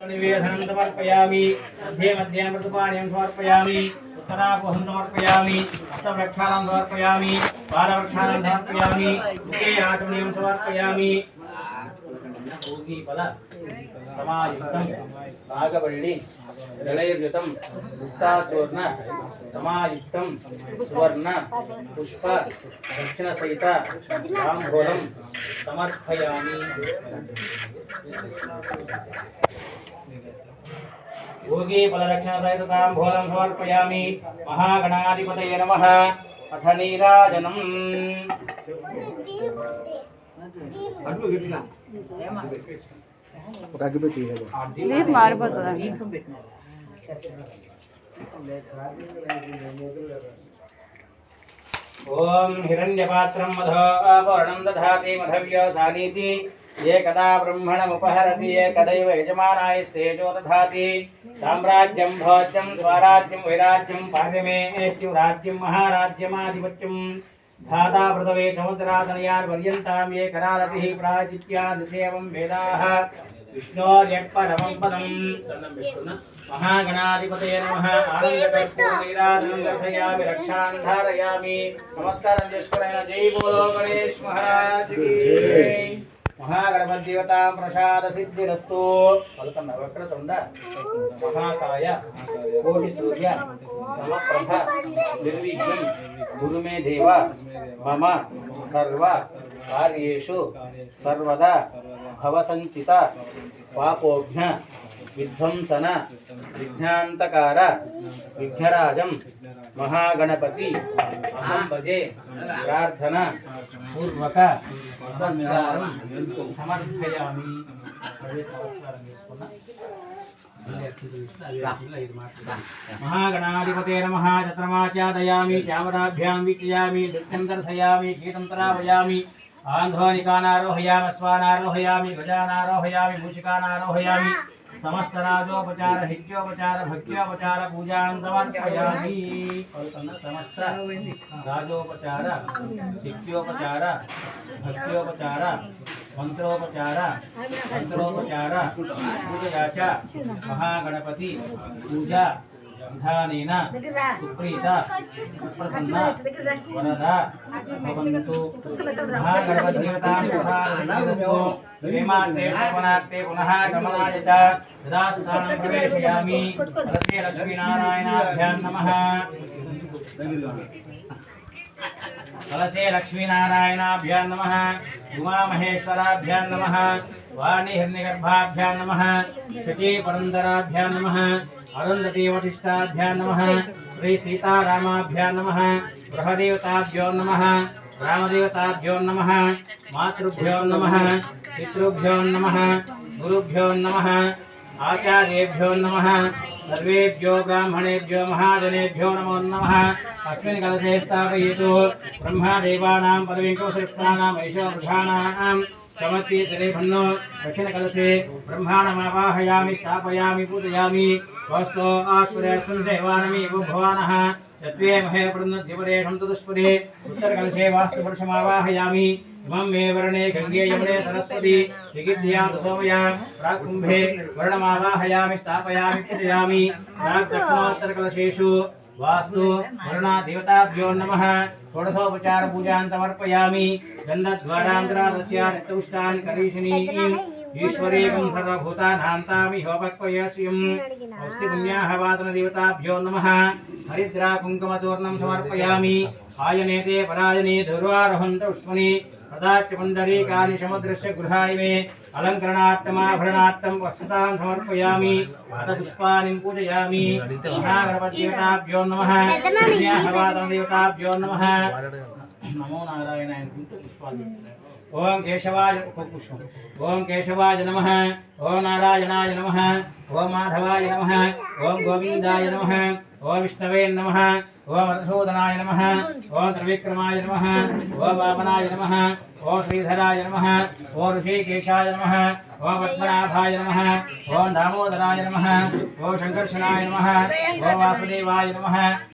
निवेदनं समर्पयामि मध्ये मध्ये मृदुपानीयं समर्पयामि उत्तरापोहं समर्पयामि हस्तप्रक्षालं समर्पयामि पादप्रक्षालं समर्पयामि मुखे आचमनीयं समर्पयामि पद समायुक्तं नागवल्ली जलयुतं मुक्ताचूर्ण समायुक्तं सुवर्ण पुष्प दक्षिणसहित ताम्बूलं समर्पयामि। योगी फलदक्षिणसहित ताम्बूलं समर्पयामि। महागणाधिपतये नमः। अथ नीराजनम् दीप मारिपोతుంది ओम हिरण्यपात्रं मधोपवर्णं दधाति मधव्यवसानीति एकदा ब्रह्मणमुपहरति एकदैव यजमानाय स्तेजो दधाति साम्राज्यं भोज्यं स्वराज्यं वैराज्यं पार्यमेष्टिं राज्यं महाराज्यमाधिपत्यं धाता पृथवे समुद्रातनयान् पर्यन्तां ये करालतिः प्राचित्यादिसेवं वेदाः विष्णोर्यत्परमं पदं महागणाधिपतये नमः। आनन्दकर्पूरनीराजनं दर्शयामि रक्षां धारयामि। नमस्कारं जय जय बोलो गणेश महाराज की जय। महागणपतिदेवता प्रसाद सिद्धिरस्तु। पलकन्न वक्रतुंड महाकाय कोटि सूर्य समप्रभ निर्विघ्नं कुरु मे देव मम सर्व कार्येषु सर्वदा भवसञ्चिता पापोघ्न विध्वंसन विघ्नान्तकार विघ्नराजं महागणपति अहं भजे प्रार्थना पूर्वक नमस्कारं समर्पयामि। महागणाधिपते नमः। चतुर्माचादयामि चामराभ्यां वीक्षयामि नृत्यं दर्शयामि गीतं तरावयामि आन्ध्वानिकानारोहयामि स्वानारोहयामि गजानारोहयामि मूषिकानारोहयामि समस्त राजोपचार हित्योपचार भक्त्योपचार पूजां समर्पयामि। समस्त राजोपचार हित्योपचार भक्त्योपचार मंत्रोपचार पूजया च महागणपति पूजा विधानेन सुप्रीता सुप्रसन्ना वरदा भवन्तु। महागणपतिदेवतां प्रसादसिद्धिरस्तु। प्रेमार्थे शोभनार्थे पुनः गमनाय च यथास्थानं प्रवेशयामि। कलशे लक्ष्मीनारायणाभ्यां नमः। कलशे लक्ष्मीनारायणाभ्यां नमः। उमामहेश्वराभ्यां नमः। वाणीहिरण्यगर्भाभ्यां नमः। शचीपुरन्दराभ्यां नमः। अरुन्धतीवतिष्ठाभ्यां नमः। श्री सीतारामाभ्यां नमः। गृहदेवताभ्यो नमः। रामदेवताभ्यो नमः। मातृभ्यो नमः। पितृभ्यो नमः। गुरुभ्यो नमः। आचार्येभ्यो नमः। सर्वेभ्यो ब्राह्मणेभ्यो महाजनेभ्यो नमो नमः। अस्मिन् कलशे स्थापयतु। ब्रह्मदेवानां परमेकौशयुक्तानां वैश्ववृषाणां समर्पयितुरेभन्नो दक्षिणकलशे ब्रह्माणमावाहयामि स्थापयामि पूजयामि। वस्तो आश्वरयस्सं देवानमि भवानः यत्वे महे प्रदद्धिपदेशं तदुष्पदे उत्तरकलशे वास्तुपुरुषमावाहयामि। इमं मे वर्णे गंगे यमुने सरस्वती जिगिध्यां सोमयां प्राक्कुम्भे वर्णमावाहयामि स्थापयामि पूजयामि। प्राक्दक्षिणोत्तरकलशेषु वास्तु वर्णादेवताभ्यो नमः। षोडशोपचार पूजां समर्पयामि। गन्धद्वारान्तरादस्या नित्यपुष्टानि करीशिनीं ईश्वरेकं सर्वभूतानान्तामिहोपक्वयस्यम्। स्वस्ति पुण्याहवादनदेवताभ्यो नमः। हरिद्रा कुङ्कुमचूर्णं समर्पयामि। आयनेते परायणे दुर्वारोहन्त पुष्पणि तदाच पुण्डरीकानि समुद्रस्य गृहाय मे अलङ्करणार्थमाभरणार्थं वस्तुतां समर्पयामि। अथ पुष्पाणि पूजयामि। महागणपतिदेवताभ्यो नमः। पुण्याहवादनदेवताभ्यो नमः। नमो नारायणाय पुष्पाणि। ओम केशवाय पुष्पम्। ओम केशवाय नमः। ओम नारायणाय नमः। ओम माधवाय नमः। ओम गोविन्दाय नमः। ओम विष्णवे नमः। ओम मधुसूदनाय नमः। ओम त्रिविक्रमाय नमः। ओम वामनाय नमः। ओम श्रीधराय नमः। ओम ऋषिकेशाय नमः। ओम पद्मनाभाय नमः। ओम दामोदराय नमः। ओम शंकर्षणाय नमः। ओम वासुदेवाय नमः।